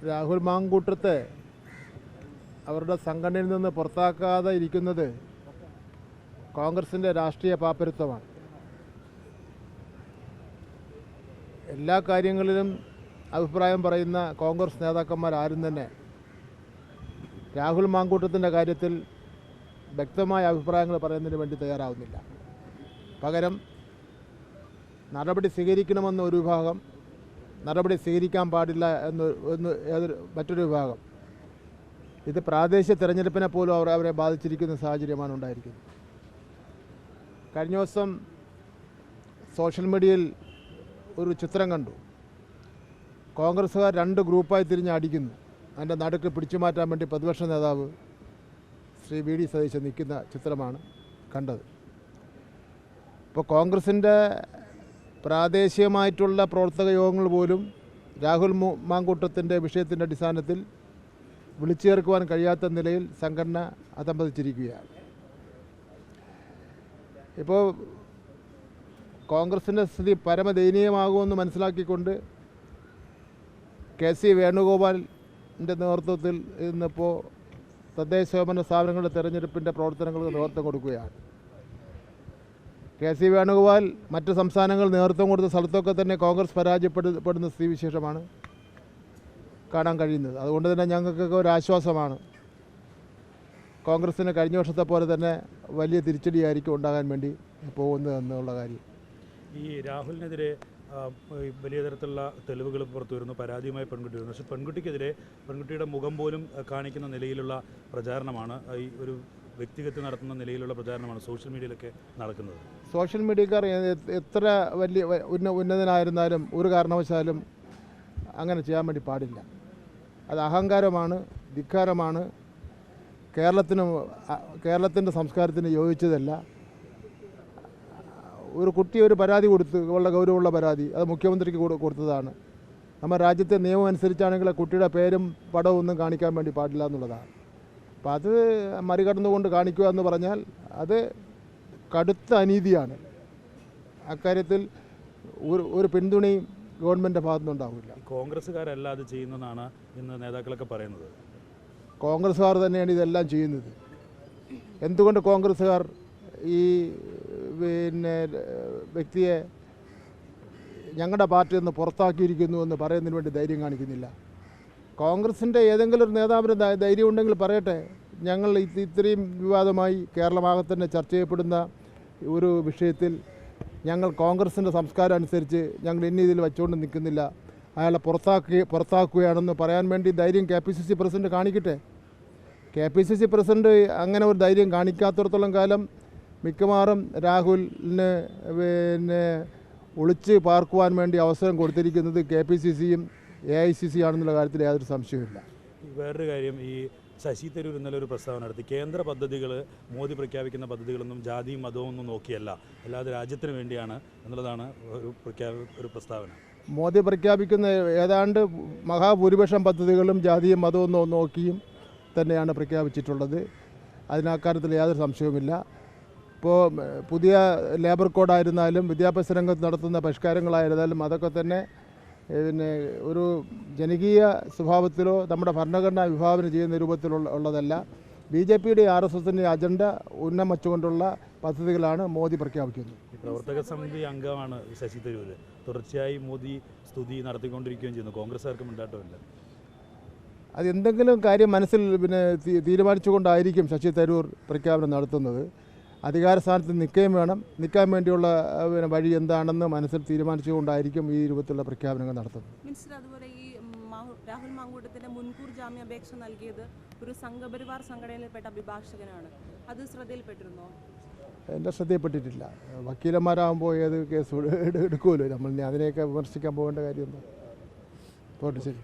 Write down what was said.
രാഹുൽ മാങ്കൂട്ടത്തെ അവരുടെ സംഘടനയിൽ നിന്ന് പുറത്താക്കാതെ ഇരിക്കുന്നത് കോൺഗ്രസിൻ്റെ രാഷ്ട്രീയ പാപ്പരത്വമാണ്. എല്ലാ കാര്യങ്ങളിലും അഭിപ്രായം പറയുന്ന കോൺഗ്രസ് നേതാക്കന്മാരാരും തന്നെ രാഹുൽ മാങ്കൂട്ടത്തിൻ്റെ കാര്യത്തിൽ വ്യക്തമായ അഭിപ്രായങ്ങൾ പറയുന്നതിന് വേണ്ടി തയ്യാറാവുന്നില്ല. പകരം നടപടി സ്വീകരിക്കണമെന്ന ഒരു വിഭാഗം, നടപടി സ്വീകരിക്കാൻ പാടില്ല എന്ന് മറ്റൊരു വിഭാഗം. ഇത് പ്രാദേശിക തെരഞ്ഞെടുപ്പിനെ പോലും അവരെ ബാധിച്ചിരിക്കുന്ന സാഹചര്യമാണ് ഉണ്ടായിരിക്കുന്നത്. കഴിഞ്ഞ ദിവസം സോഷ്യൽ മീഡിയയിൽ ഒരു ചിത്രം കണ്ടു. കോൺഗ്രസ്സുകാർ 2 ഗ്രൂപ്പായി തിരിഞ്ഞ് അടിക്കുന്നു. അതിൻ്റെ നടുക്ക് പിടിച്ചു മാറ്റാൻ വേണ്ടി പ്രതിപക്ഷ നേതാവ് ശ്രീ വി ഡി സതീശൻ നിൽക്കുന്ന ചിത്രമാണ് കണ്ടത്. ഇപ്പോൾ കോൺഗ്രസിൻ്റെ പ്രാദേശികമായിട്ടുള്ള പ്രവർത്തക യോഗങ്ങൾ പോലും രാഹുൽ മാങ്കൂട്ടത്തിൻ്റെ വിഷയത്തിൻ്റെ അടിസ്ഥാനത്തിൽ വിളിച്ചു ചേർക്കുവാൻ കഴിയാത്ത നിലയിൽ സംഘടന അധംപതിച്ചിരിക്കുകയാണ്. ഇപ്പോൾ കോൺഗ്രസിൻ്റെ സ്ഥിതി പരമദയനീയമാകുമെന്ന് മനസ്സിലാക്കിക്കൊണ്ട് കെ.സി. വേണുഗോപാലിൻ്റെ നേതൃത്വത്തിൽ ഇന്നിപ്പോൾ തദ്ദേശ സ്വയംഭരണ സ്ഥാപനങ്ങളുടെ തെരഞ്ഞെടുപ്പിൻ്റെ പ്രവർത്തനങ്ങൾക്ക് നേതൃത്വം കൊടുക്കുകയാണ്. കെ.സി. വേണുഗോപാൽ മറ്റ് സംസ്ഥാനങ്ങൾ നേതൃത്വം കൊടുത്ത സ്ഥലത്തൊക്കെ തന്നെ കോൺഗ്രസ് പരാജയപ്പെടുന്ന സ്ഥിതിവിശേഷമാണ് കാണാൻ കഴിയുന്നത്. അതുകൊണ്ട് തന്നെ ഞങ്ങൾക്കൊക്കെ ഒരു ആശ്വാസമാണ്. കോൺഗ്രസ്സിന് കഴിഞ്ഞ വർഷത്തെ പോലെ തന്നെ വലിയ തിരിച്ചടിയായിരിക്കും ഉണ്ടാകാൻ വേണ്ടി പോകുന്നത് എന്നുള്ള കാര്യം. ഈ രാഹുലിനെതിരെ വലിയ തരത്തിലുള്ള തെളിവുകൾ പുറത്തു വരുന്നു, പരാതിയുമായി പെൺകുട്ടി വരുന്നു. പക്ഷേ പെൺകുട്ടിയുടെ മുഖം പോലും കാണിക്കുന്ന നിലയിലുള്ള പ്രചാരണമാണ്, ഈ ഒരു വ്യക്തിഗത നടത്തുന്ന നിലയിലുള്ള പ്രചാരണമാണ് സോഷ്യൽ മീഡിയയിലൊക്കെ നടക്കുന്നത്. സോഷ്യൽ മീഡിയക്കാർ എത്ര വലിയ ഉന്നതനായിരുന്നാലും ഒരു കാരണവശാലും അങ്ങനെ ചെയ്യാൻ വേണ്ടി പാടില്ല. അത് അഹങ്കാരമാണ്, ധിക്കാരമാണ്, കേരളത്തിൻ്റെ സംസ്കാരത്തിന് യോജിച്ചതല്ല. ഒരു കുട്ടി ഒരു പരാതി കൊടുത്ത്, വളരെ ഗൗരവമുള്ള പരാതി, അത് മുഖ്യമന്ത്രിക്ക് കൊടുത്തതാണ്. നമ്മുടെ രാജ്യത്തെ നിയമം അനുസരിച്ചാണെങ്കിൽ കുട്ടിയുടെ പേരും പടവും ഒന്നും കാണിക്കാൻ വേണ്ടി പാടില്ല എന്നുള്ളതാണ്. അപ്പം അത് മറികടന്നുകൊണ്ട് കാണിക്കുക എന്ന് പറഞ്ഞാൽ അത് കടുത്ത അനീതിയാണ്. അക്കാര്യത്തിൽ ഒരു പിന്തുണയും ഗവൺമെൻറ്റിൻ്റെ ഭാഗത്തുനിന്നുണ്ടാവില്ല. കോൺഗ്രസ്സുകാരല്ല അത് ചെയ്യുന്നതെന്നാണ് ഇന്ന് നേതാക്കളൊക്കെ പറയുന്നത്. കോൺഗ്രസ്സുകാർ തന്നെയാണ് ഇതെല്ലാം ചെയ്യുന്നത്. എന്തുകൊണ്ട് കോൺഗ്രസ്സുകാർ ഈ വ്യക്തിയെ ഞങ്ങളുടെ പാർട്ടിയിൽ നിന്ന് പുറത്താക്കിയിരിക്കുന്നു എന്ന് പറയുന്നതിന് വേണ്ടി ധൈര്യം കാണിക്കുന്നില്ല? കോൺഗ്രസിൻ്റെ ഏതെങ്കിലും ഒരു നേതാവിന് ധൈര്യം ഉണ്ടെങ്കിൽ പറയട്ടെ. ഞങ്ങൾ ഇത്രയും വിവാദമായി കേരളമാകെ തന്നെ ചർച്ച ചെയ്യപ്പെടുന്ന ഒരു വിഷയത്തിൽ ഞങ്ങൾ കോൺഗ്രസിൻ്റെ സംസ്കാരം അനുസരിച്ച് ഞങ്ങൾ ഇന്ന ഇതിൽ വെച്ചുകൊണ്ട് നിൽക്കുന്നില്ല, അയാളെ പുറത്താക്കുകയാണെന്ന് പറയാൻ വേണ്ടി ധൈര്യം KPCC പ്രസിഡന്റ് കാണിക്കട്ടെ. KPCC പ്രസിഡന്റ് അങ്ങനെ ഒരു ധൈര്യം കാണിക്കാത്തിടത്തോളം കാലം മിക്കവാറും രാഹുലിന് ഒളിച്ച് പാർക്കുവാൻ വേണ്ടി അവസരം കൊടുത്തിരിക്കുന്നത് KPCCയും AICC ആണെന്നുള്ള കാര്യത്തിൽ യാതൊരു സംശയവുമില്ല. വേറൊരു കാര്യം, ഈ ശശി തരൂർ ഇന്നലെ ഒരു പ്രസ്താവന നടത്തി. കേന്ദ്ര പദ്ധതികൾ, മോദി പ്രഖ്യാപിക്കുന്ന പദ്ധതികളൊന്നും ജാതിയും മതവും ഒന്നും നോക്കിയല്ല, അല്ലാതെ രാജ്യത്തിന് വേണ്ടിയാണ് എന്നുള്ളതാണ് ഒരു പ്രസ്താവന. മോദി പ്രഖ്യാപിക്കുന്ന ഏതാണ്ട് മഹാഭൂരിപക്ഷം പദ്ധതികളും ജാതിയും മതവും നോക്കിയും തന്നെയാണ് പ്രഖ്യാപിച്ചിട്ടുള്ളത്. അതിനക്കാര്യത്തിൽ യാതൊരു സംശയവുമില്ല. ഇപ്പോൾ പുതിയ ലേബർ കോഡായിരുന്നാലും വിദ്യാഭ്യാസ രംഗത്ത് നടത്തുന്ന പരിഷ്കാരങ്ങളായിരുന്നാലും അതൊക്കെ തന്നെ ഒരു ജനകീയ സ്വഭാവത്തിലോ നമ്മുടെ ഭരണഘടനാ വിഭാവന ചെയ്യുന്ന രൂപത്തിലുള്ളതല്ല. BJPയുടെ RSSൻ്റെ അജണ്ട ഉന്നം വച്ചുകൊണ്ടുള്ള പദ്ധതികളാണ് മോദി പ്രഖ്യാപിക്കുന്നത്. പ്രവർത്തക സമിതി അംഗമാണ് ശശി തരൂർ. തുടർച്ചയായി മോദി സ്തുതി നടത്തിക്കൊണ്ടിരിക്കുകയും ചെയ്യുന്നു. കോൺഗ്രസ്സുകാർക്ക് മിണ്ടാട്ടമില്ല. അതെന്തെങ്കിലും കാര്യം മനസ്സിൽ തീരുമാനിച്ചുകൊണ്ടായിരിക്കും ശശി തരൂർ പ്രഖ്യാപനം നടത്തുന്നത്. അധികാര സ്ഥാനത്ത് നിൽക്കുകയും വേണം. നിൽക്കാൻ വേണ്ടിയുള്ള വഴി എന്താണെന്ന് മനസ്സിൽ തീരുമാനിച്ചുകൊണ്ടായിരിക്കും ഈ രൂപത്തിലുള്ള പ്രഖ്യാപനങ്ങൾ നടത്തുന്നത്. അതുപോലെ ഈ രാഹുൽ മാങ്കൂട്ടത്തിന് മുൻകൂർ ജാമ്യാപേക്ഷ നൽകിയത് ഒരു സംഘപരിവാർ സംഘടനയിൽപ്പെട്ട അഭിഭാഷകനാണ്. അത് ശ്രദ്ധയിൽപ്പെട്ടിരുന്നോ? എൻ്റെ ശ്രദ്ധയിൽപ്പെട്ടിട്ടില്ല. വക്കീലന്മാരാകുമ്പോൾ ഏത് കേസ് എടുക്കുമല്ലോ നമ്മൾ. അതിനെയൊക്കെ വിമർശിക്കാൻ പോകേണ്ട കാര്യമൊന്നും. പോട്ടെ, ശരി.